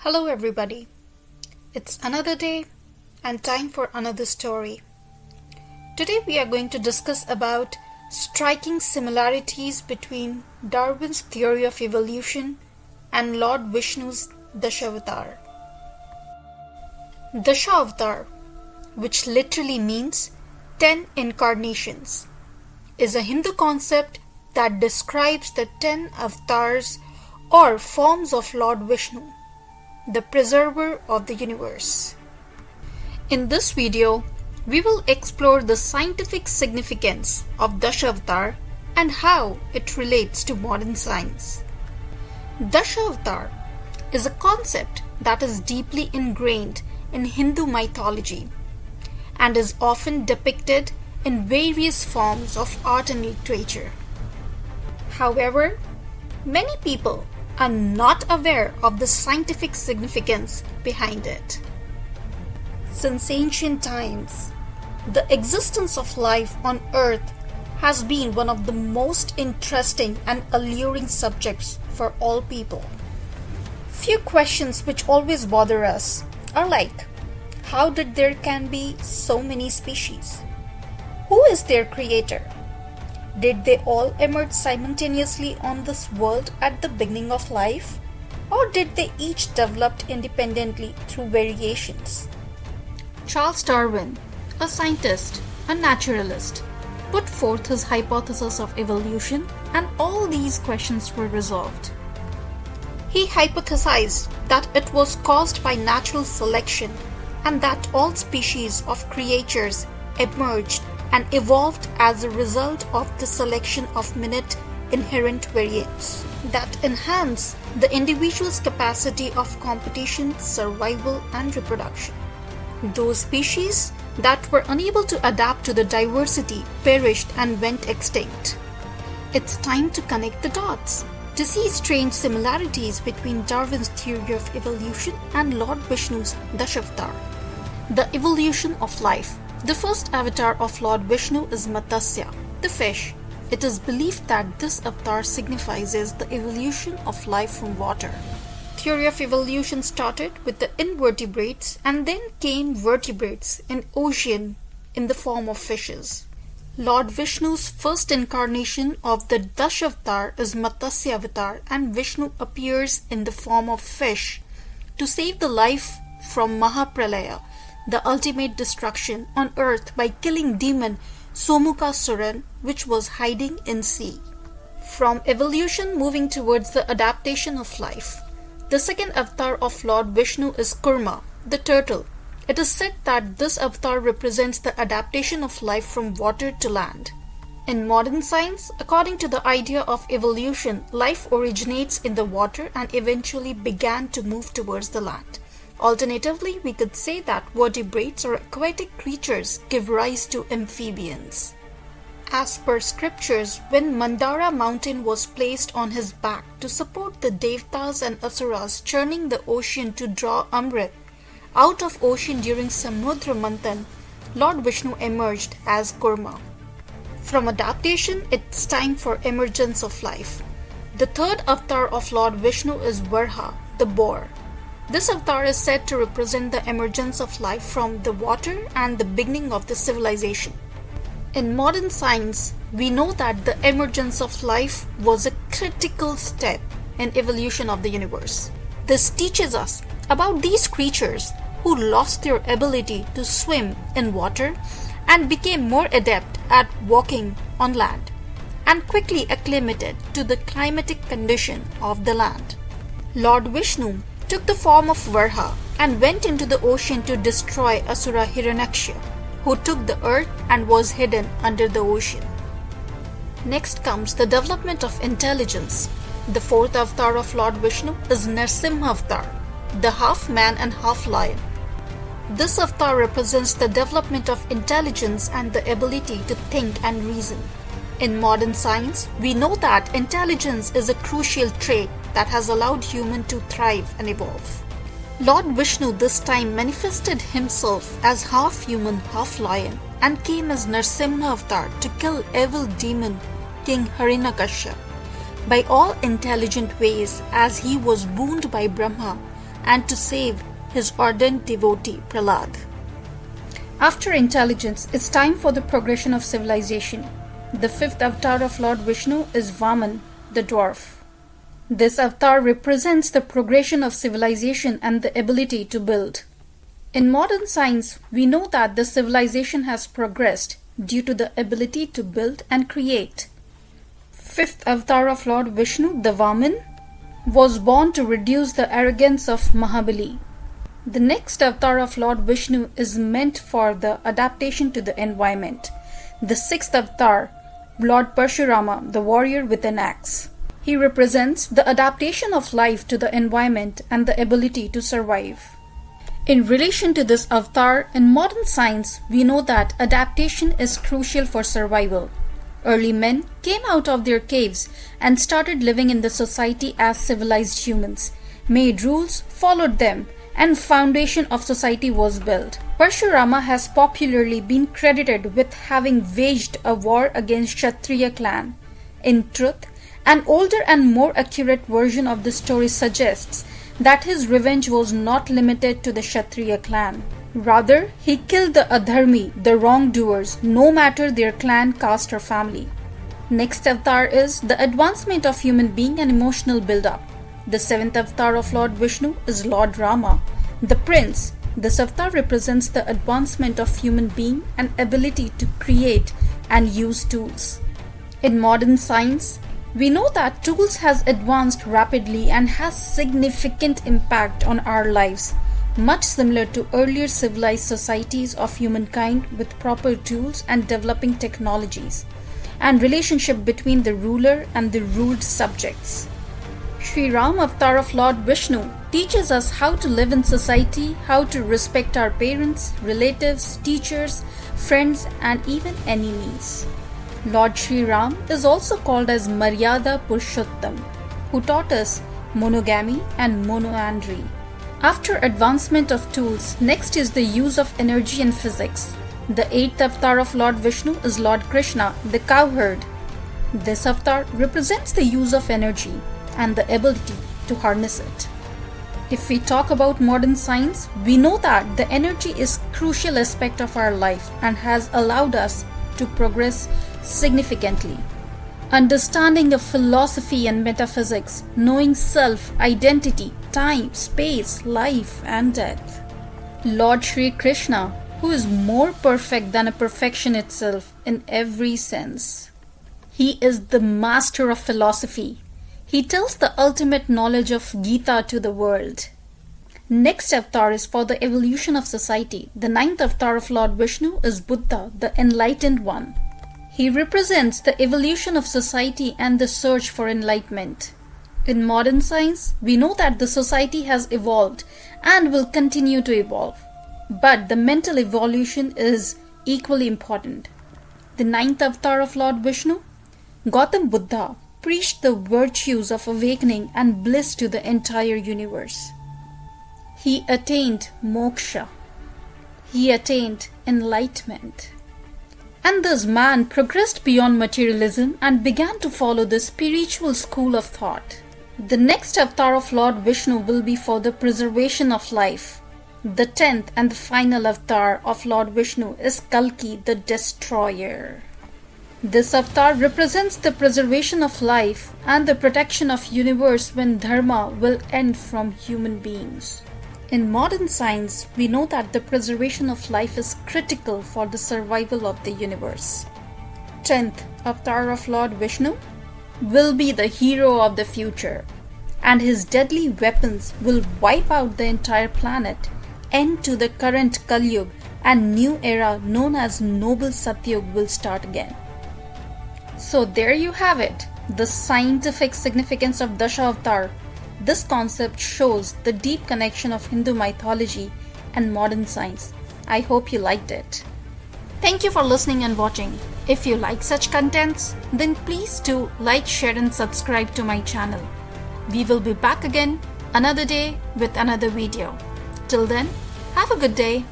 Hello everybody. It's another day and time for another story. Today we are going to discuss about striking similarities between Darwin's theory of evolution and Lord Vishnu's Dashaavatar. Dashaavatar, which literally means 10 incarnations, is a Hindu concept that describes the 10 avatars or forms of Lord Vishnu, the preserver of the universe. In this video, we will explore the scientific significance of Dashaavatar and how it relates to modern science. Dashaavatar is a concept that is deeply ingrained in Hindu mythology and is often depicted in various forms of art and literature. However, many people are not aware of the scientific significance behind it. Since ancient times, the existence of life on Earth has been one of the most interesting and alluring subjects for all people. Few questions which always bother us are like, how did there can be so many species? Who is their creator? Did they all emerge simultaneously on this world at the beginning of life? Or did they each develop independently through variations? Charles Darwin, a scientist, a naturalist, put forth his hypothesis of evolution, and all these questions were resolved. He hypothesized that it was caused by natural selection and that all species of creatures emerged and evolved as a result of the selection of minute inherent variants that enhance the individual's capacity of competition, survival, and reproduction. Those species that were unable to adapt to the diversity perished and went extinct. It's time to connect the dots to see strange similarities between Darwin's theory of evolution and Lord Vishnu's Dashaavatar. The evolution of life. The first avatar of Lord Vishnu is Matsya, the fish. It is believed that this avatar signifies the evolution of life from water. Theory of evolution started with the invertebrates and then came vertebrates in ocean in the form of fishes. Lord Vishnu's first incarnation of the Dashaavatar is Matsya avatar, and Vishnu appears in the form of fish to save the life from Mahapralaya, the ultimate destruction on earth, by killing demon Somukasuran, which was hiding in sea. From evolution moving towards the adaptation of life. The second avatar of Lord Vishnu is Kurma, the turtle. It is said that this avatar represents the adaptation of life from water to land. In modern science, according to the idea of evolution, life originates in the water and eventually began to move towards the land. Alternatively, we could say that vertebrates or aquatic creatures give rise to amphibians. As per scriptures, when Mandara mountain was placed on his back to support the Devtas and Asuras churning the ocean to draw Amrit out of ocean during Samudra Manthan, Lord Vishnu emerged as Kurma. From adaptation, it's time for emergence of life. The third avatar of Lord Vishnu is Varha, the boar. This avatar is said to represent the emergence of life from the water and the beginning of the civilization. In modern science, we know that the emergence of life was a critical step in evolution of the universe. This teaches us about these creatures who lost their ability to swim in water and became more adept at walking on land and quickly acclimated to the climatic condition of the land. Lord Vishnu took the form of Varha and went into the ocean to destroy Asura Hiranyaksha, who took the earth and was hidden under the ocean. Next comes the development of intelligence. The fourth avatar of Lord Vishnu is Narsimha avatar, the half man and half lion. This avatar represents the development of intelligence and the ability to think and reason. In modern science, we know that intelligence is a crucial trait that has allowed humans to thrive and evolve. Lord Vishnu this time manifested himself as half human, half lion, and came as Narsimha avatar to kill evil demon King Hiranyakashipu. By all intelligent ways, as he was booned by Brahma and to save his ardent devotee Prahlad. After intelligence, it's time for the progression of civilization. The fifth avatar of Lord Vishnu is Vaman, the dwarf. This avatar represents the progression of civilization and the ability to build. In modern science, we know that the civilization has progressed due to the ability to build and create. Fifth avatar of Lord Vishnu, the Vaman, was born to reduce the arrogance of Mahabali. The next avatar of Lord Vishnu is meant for the adaptation to the environment. The sixth avatar, Lord Parshurama, the warrior with an axe. He represents the adaptation of life to the environment and the ability to survive. In relation to this avatar, in modern science, we know that adaptation is crucial for survival. Early men came out of their caves and started living in the society as civilized humans, made rules, followed them, and foundation of society was built. Parshurama has popularly been credited with having waged a war against Kshatriya clan. In truth, an older and more accurate version of the story suggests that his revenge was not limited to the Kshatriya clan. Rather, he killed the adharmi, the wrongdoers, no matter their clan, caste or family. Next avatar is the advancement of human being and emotional build-up. The seventh avatar of Lord Vishnu is Lord Rama, the prince. This avatar represents the advancement of human being and ability to create and use tools. In modern science, we know that tools has advanced rapidly and has significant impact on our lives, much similar to earlier civilized societies of humankind with proper tools and developing technologies, and relationship between the ruler and the ruled subjects. Sri Ram avatar of Lord Vishnu teaches us how to live in society, how to respect our parents, relatives, teachers, friends, and even enemies. Lord Sri Ram is also called as Maryada Purushottam, who taught us monogamy and monoandry. After advancement of tools, next is the use of energy and physics. The eighth avatar of Lord Vishnu is Lord Krishna, the cowherd. This avatar represents the use of energy and the ability to harness it. If we talk about modern science, we know that the energy is a crucial aspect of our life and has allowed us to progress significantly. Understanding of philosophy and metaphysics, knowing self, identity, time, space, life, and death. Lord Sri Krishna, who is more perfect than a perfection itself in every sense. He is the master of philosophy. He tells the ultimate knowledge of Gita to the world. Next avatar is for the evolution of society. The ninth avatar of Lord Vishnu is Buddha, the enlightened one. He represents the evolution of society and the search for enlightenment. In modern science, we know that the society has evolved and will continue to evolve. But the mental evolution is equally important. The ninth avatar of Lord Vishnu, Gautam Buddha, preached the virtues of awakening and bliss to the entire universe. He attained moksha. He attained enlightenment. And thus man progressed beyond materialism and began to follow the spiritual school of thought. The next avatar of Lord Vishnu will be for the preservation of life. The 10th and the final avatar of Lord Vishnu is Kalki, the destroyer. This avatar represents the preservation of life and the protection of universe when dharma will end from human beings. In modern science, we know that the preservation of life is critical for the survival of the universe. 10th avatar of Lord Vishnu will be the hero of the future, and his deadly weapons will wipe out the entire planet, end to the current Kali Yuga, and new era known as Noble Satyug will start again. So there you have it, the scientific significance of Dashaavatar. This concept shows the deep connection of Hindu mythology and modern science. I hope you liked it. Thank you for listening and watching. If you like such contents, then please do like, share and subscribe to my channel. We will be back again another day with another video. Till then, have a good day.